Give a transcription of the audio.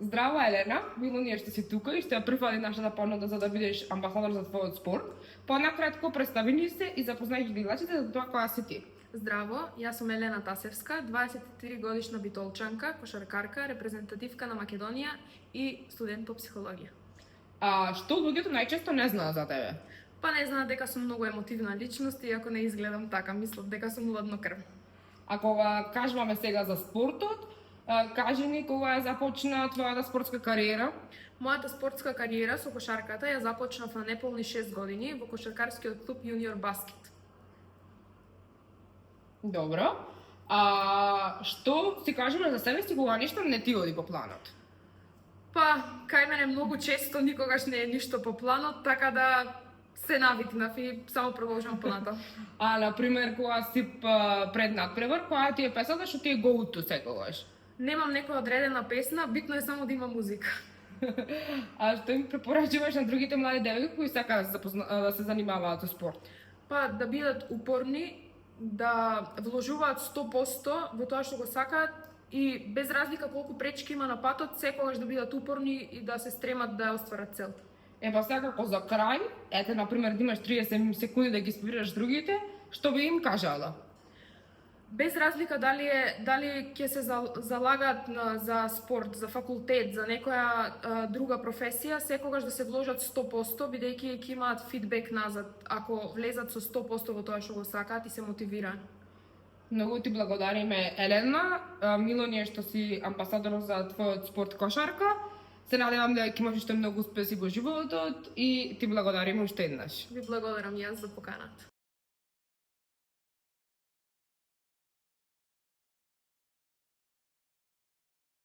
Здраво, Елена, мило ни е што си тука и што ја прифати нашата понуда за да бидеш амбасадор за твојот спорт. Понакратко представи ни се и запознај ги гледачите за тоа која си ти. Здраво, јас сум Елена Тасевска, 23 годишна битолчанка, кошаркарка, репрезентативка на Македонија и студент по психологија. А што луѓето најчесто не знаат за тебе? Па не знаат дека сум многу емотивна личност, иако не изгледам така, мислат дека сум ладнокрв. Ако кажуваме сега за спортот, кажи ни кога започна твојата спортска кариера? Мојата спортска кариера со кошарката ја започнав на неполни 6 години во кошаркарскиот клуб Јуниор Баскет. Добро. А што си кажеме за себе си кога ништо не ти оди по планот? Па, кај мене многу често никогаш не е ништо по планот, така да се навикнав и само продолжам понатаму. А, например, кога си пред надпревар, која ти е песната што ти е go-to секогаш? Немам некоја одредена песна, битно е само да има музика. А што им препорачуваш на другите млади девојки кои сакаат да се занимаваат со спорт? Па да бидат упорни, да вложуваат 100% во тоа што го сакаат и без разлика колку пречки има на патот, секогаш да бидат упорни и да се стремат да остварат целта. Па секако за крај, ете, например, да имаш 30 секунди да ги инспирираш другите, што би им кажала? Без разлика дали ќе се залагаат за спорт, за факултет, за некоја друга професија, секогаш да се вложат 100%, бидејќи ќе имаат фидбек назад, ако влезат со 100% во тоа што го сакаат и се мотивираат. Многу ти благодариме, Елена. Мило ни е што си амбасадор за твојот спорт кошарка. Се надевам дека ќе имаш уште многу успеси во животот и ти благодариме уште еднаш. Ви благодарам јас за поканата.